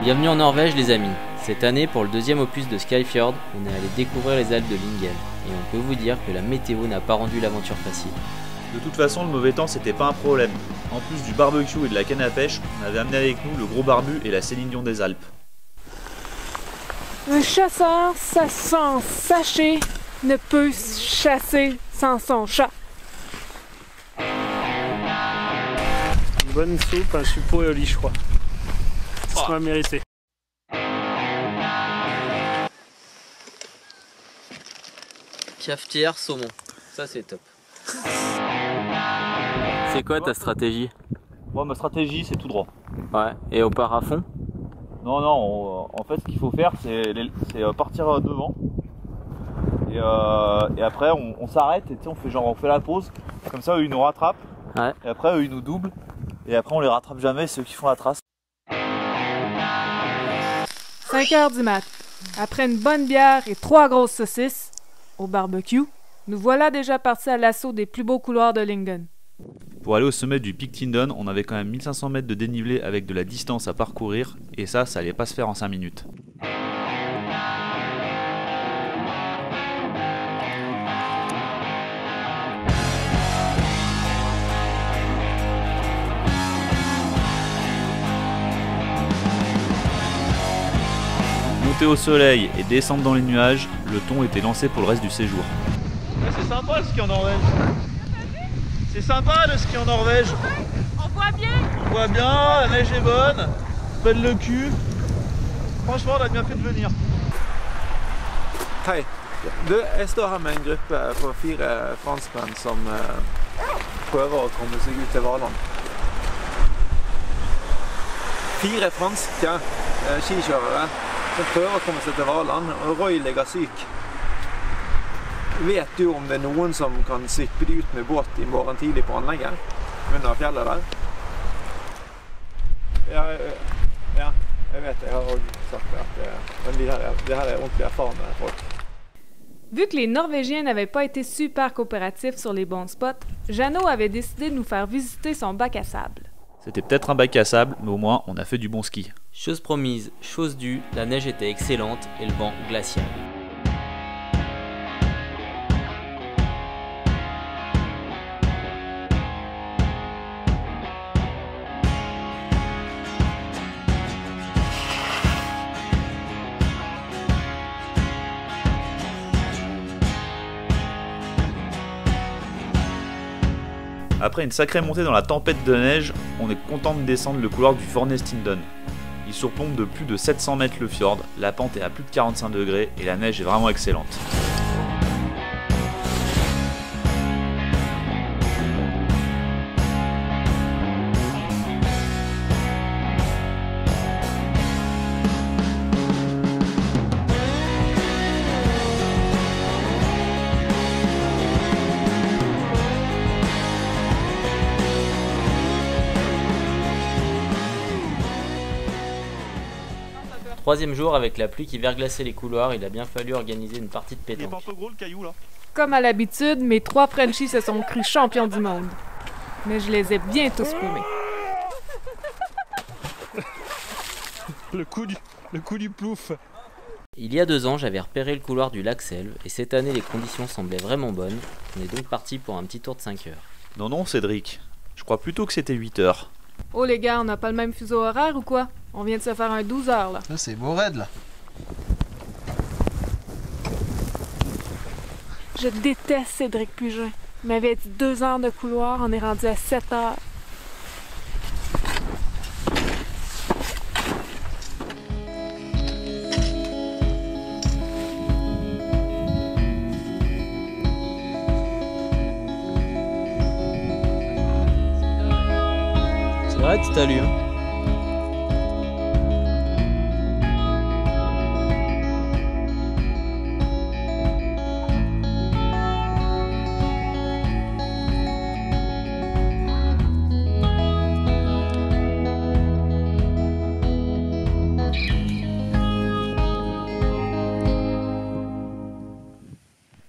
Bienvenue en Norvège les amis. Cette année, pour le deuxième opus de Skyfjord, on est allé découvrir les Alpes de Lingen. Et on peut vous dire que la météo n'a pas rendu l'aventure facile. De toute façon, le mauvais temps, c'était pas un problème. En plus du barbecue et de la canne à pêche, on avait amené avec nous le gros barbu et la Céline Dion des Alpes. Un chasseur, sans sachet, ne peut chasser sans son chat. Une bonne soupe, un suppôt et au lit, je crois. Ça sera mérité. Cafetière saumon, ça c'est top. C'est quoi ta stratégie? Moi, ma stratégie, c'est tout droit. Ouais, et on part à fond? Non, en fait, ce qu'il faut faire, c'est partir devant. Et après, on s'arrête et on fait la pause. Comme ça, eux, ils nous rattrapent. Ouais. Et après, eux, ils nous doublent. Et après, on les rattrape jamais, c'est eux qui font la trace. 5 heures du mat. Après une bonne bière et 3 grosses saucisses, au barbecue, nous voilà déjà partis à l'assaut des plus beaux couloirs de Lingen. Pour aller au sommet du pic Tindon, on avait quand même 1500 mètres de dénivelé avec de la distance à parcourir. Et ça allait pas se faire en 5 minutes. Monter au soleil et descendre dans les nuages, le ton était lancé pour le reste du séjour. Ouais, c'est sympa le ski en Norvège. C'est sympa le ski en Norvège. On voit bien! On voit bien, la neige est bonne, pèle le cul. Franchement, on a bien fait de venir. Hei. Jeg står her med en gruppe på 4 franskmenn som prøver å komme seg ut til Valand. 4 franske skikjørere som prøver å komme seg til Valand, og Roy ligger syk. Vet du om det noen som kan slippe de ut med båt I morgen tidlig på anlegget under fjellet der? Ja, jeg vet det. Jeg har også sagt det. Men de her ordentlig erfarne folk. Vu que les Norvégiens n'avaient pas été super coopératifs sur les bons spots, Jeannot avait décidé de nous faire visiter son bac à sable. C'était peut-être un bac à sable, mais au moins on a fait du bon ski. Chose promise, chose due, la neige était excellente et le vent glacial. Après une sacrée montée dans la tempête de neige, on est content de descendre le couloir du Fornestindon. Il surplombe de plus de 700 mètres le fjord, la pente est à plus de 45 degrés et la neige est vraiment excellente. Troisième jour, avec la pluie qui verglaçait les couloirs, il a bien fallu organiser une partie de Il est pétanque. pas un peu gros le caillou là? Comme à l'habitude, mes 3 Frenchies se sont crus champions du monde. Mais je les ai bien tous plumés. Le coup du plouf. Il y a 2 ans, j'avais repéré le couloir du lac Selve et cette année les conditions semblaient vraiment bonnes. On est donc parti pour un petit tour de 5 heures. Non Cédric, je crois plutôt que c'était 8 heures. Oh les gars, on n'a pas le même fuseau horaire ou quoi? On vient de se faire un 12 heures là. Là, c'est beau raide, là. Je déteste Cédric Pugin. Il m'avait dit 2 heures de couloir, on est rendu à 7 heures. C'est vrai, tu t'allumes.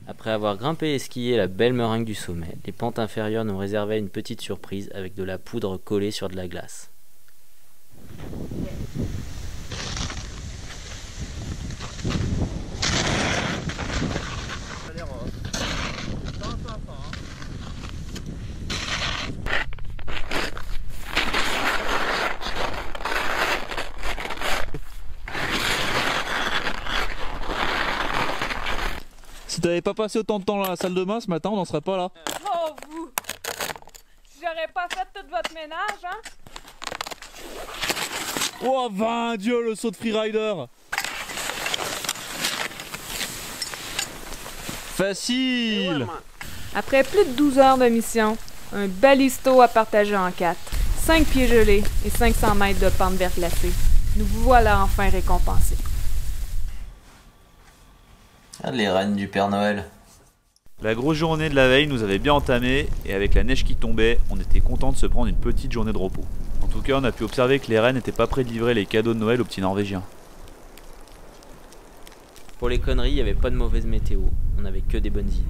Après avoir grimpé et skié la belle meringue du sommet, les pentes inférieures nous réservaient une petite surprise avec de la poudre collée sur de la glace. Si t'avais pas passé autant de temps dans la salle de bain ce matin, on n'en serait pas là. Oh, vous! Si j'aurais pas fait tout votre ménage, hein? Oh, 20 Dieu, le saut de freerider. Facile. Après plus de 12 heures de mission, un balisto à partager en 4, 5 pieds gelés et 500 mètres de pente verglacée, nous voilà enfin récompensés. Ah, les reines du Père Noël. La grosse journée de la veille nous avait bien entamé et avec la neige qui tombait, on était content de se prendre une petite journée de repos. En tout cas, on a pu observer que les rennes n'étaient pas prêts de livrer les cadeaux de Noël aux petits Norvégiens. Pour les conneries, il n'y avait pas de mauvaise météo. On avait que des bonnes idées.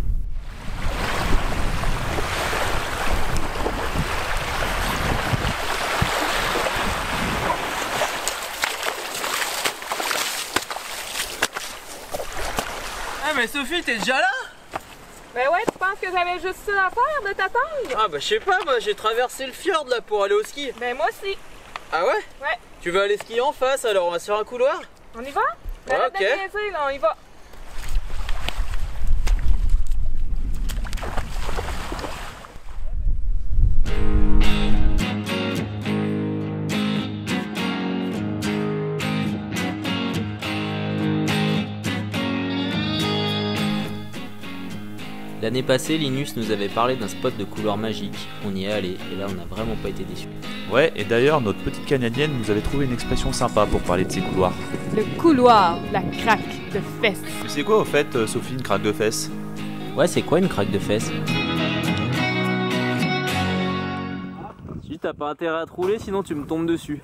Ah mais Sophie, t'es déjà là? Ben ouais, tu penses que j'avais juste ça à faire de t'attendre? Ah bah je sais pas, moi j'ai traversé le fjord là pour aller au ski. Ben moi aussi. Ah ouais? Ouais. Tu veux aller skier en face alors on va se faire un couloir? On y va? Ben Ouais, arrête de ok. niaiser, là, on y va. L'année passée, Linus nous avait parlé d'un spot de couloir magique. On y est allé et là on n'a vraiment pas été déçus. Ouais, et d'ailleurs, notre petite Canadienne nous avait trouvé une expression sympa pour parler de ces couloirs. Le couloir, la craque de fesses. Tu sais quoi au fait, Sophie, une craque de fesses? Ouais, c'est quoi une craque de fesses? Si t'as pas intérêt à te rouler sinon tu me tombes dessus.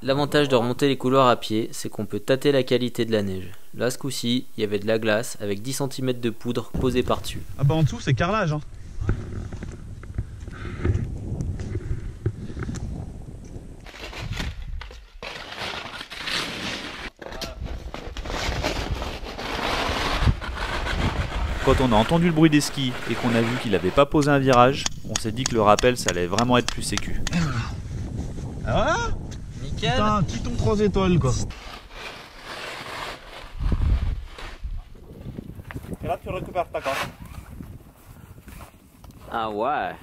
L'avantage de remonter les couloirs à pied, c'est qu'on peut tâter la qualité de la neige. Là, ce coup-ci, il y avait de la glace avec 10 cm de poudre posée par-dessus. Ah bah en dessous c'est carrelage hein. Quand on a entendu le bruit des skis et qu'on a vu qu'il avait pas posé un virage, on s'est dit que le rappel ça allait vraiment être plus sécu. Ah Nickel. putain, Titon 3 étoiles quoi. Et là tu récupères ta carte. Ah ouais.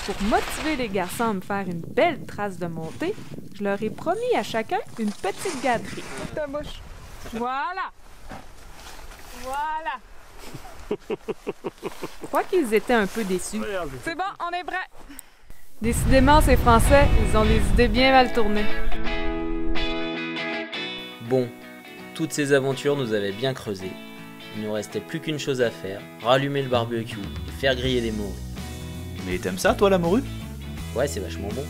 Pour motiver les garçons à me faire une belle trace de montée, je leur ai promis à chacun une petite gâterie. Ta bouche. Voilà. Voilà. Je crois qu'ils étaient un peu déçus. C'est bon, on est prêts. Décidément, ces Français, ils ont des idées bien mal tournées. Bon, toutes ces aventures nous avaient bien creusé. Il nous restait plus qu'une chose à faire, rallumer le barbecue et faire griller des morues. Mais t'aimes ça toi la morue? Ouais, c'est vachement bon.